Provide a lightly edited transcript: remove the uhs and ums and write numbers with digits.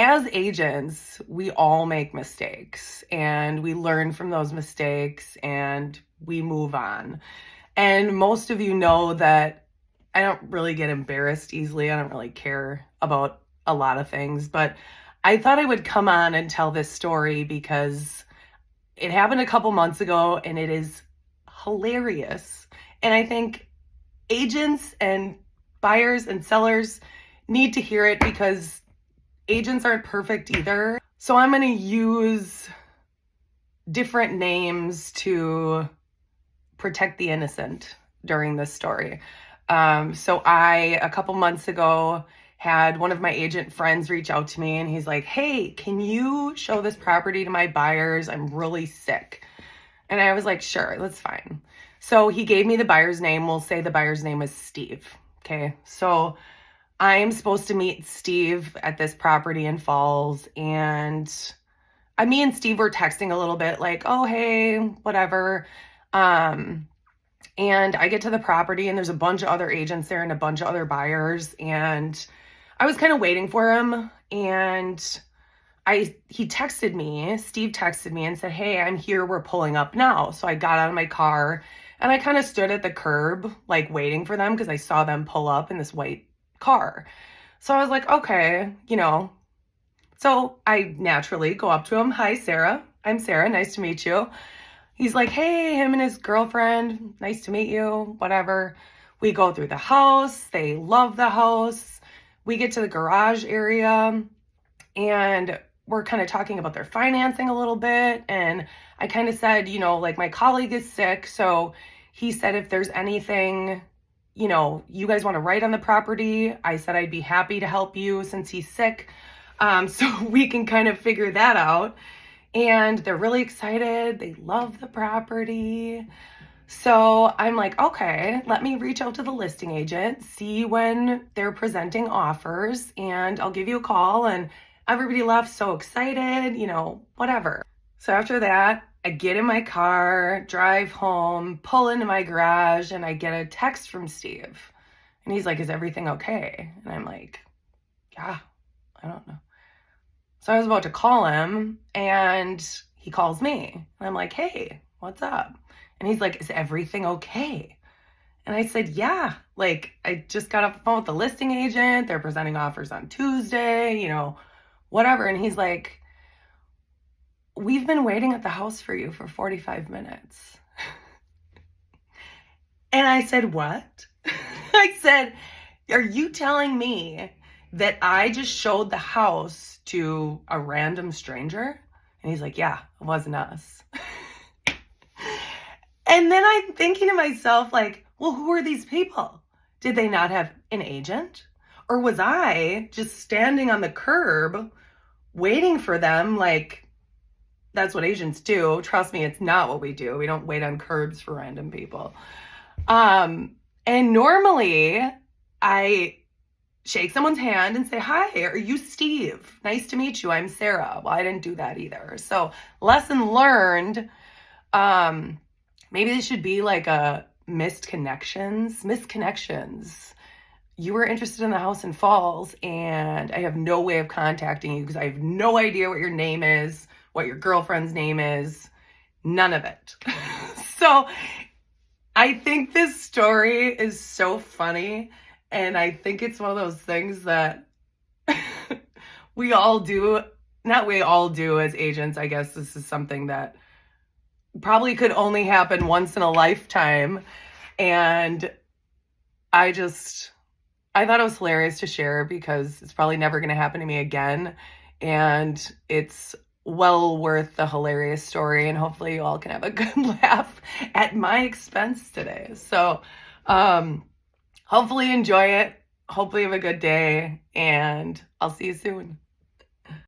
as agents, we all make mistakes and we learn from those mistakes and we move on. And most of you know that I don't really get embarrassed easily. I don't really care about a lot of things, but I thought I would come on and tell this story because it happened a couple months ago and it is hilarious. And I think agents and buyers and sellers need to hear it because agents aren't perfect either. So I'm going to use different names to protect the innocent during this story. So a couple months ago, had one of my agent friends reach out to me and he's like, hey, can you show this property to my buyers? I'm really sick. And I was like, sure, that's fine. So he gave me the buyer's name. We'll say the buyer's name is Steve. Okay. So I'm supposed to meet Steve at this property in Falls. And me and Steve were texting a little bit like, oh, hey, whatever. And I get to the property and there's a bunch of other agents there and a bunch of other buyers. And I was kind of waiting for him, and Steve texted me and said, hey, I'm here, we're pulling up now. So I got out of my car and I kind of stood at the curb, like waiting for them because I saw them pull up in this white car. So I was like, okay, So I naturally go up to him. Hi, Sarah. I'm Sarah. Nice to meet you. He's like, hey, him and his girlfriend. Nice to meet you. Whatever. We go through the house. They love the house. We get to the garage area and we're kind of talking about their financing a little bit. And I kind of said, like my colleague is sick. So he said, if there's anything, you guys want to write on the property, I said, I'd be happy to help you since he's sick. So we can kind of figure that out. And they're really excited. They love the property. So I'm like, okay, let me reach out to the listing agent, see when they're presenting offers, and I'll give you a call. And everybody left so excited, whatever. So after that, I get in my car, drive home, pull into my garage, and I get a text from Steve. And he's like, is everything okay? And I'm like, yeah, I don't know. So I was about to call him and he calls me. And I'm like, hey, what's up? And he's like, is everything okay? And I said, yeah, like I just got off the phone with the listing agent. They're presenting offers on Tuesday, whatever. And he's like, we've been waiting at the house for you for 45 minutes. And I said, what? I said, are you telling me that I just showed the house to a random stranger? And he's like, yeah, it wasn't us. And then I'm thinking to myself, like, well, who are these people? Did they not have an agent? Or was I just standing on the curb waiting for them? Like, that's what agents do. Trust me, it's not what we do. We don't wait on curbs for random people. And normally I shake someone's hand and say, hi, are you Steve? Nice to meet you. I'm Sarah. Well, I didn't do that either. So lesson learned. Maybe this should be like a missed connections. You were interested in the house in Falls and I have no way of contacting you because I have no idea what your name is, what your girlfriend's name is, none of it. So I think this story is so funny. And I think it's one of those things that we all do, not we all do as agents. I guess this is something that probably could only happen once in a lifetime. And I thought it was hilarious to share because it's probably never going to happen to me again. And it's well worth the hilarious story. And hopefully you all can have a good laugh at my expense today. So, hopefully enjoy it. Hopefully have a good day, and I'll see you soon.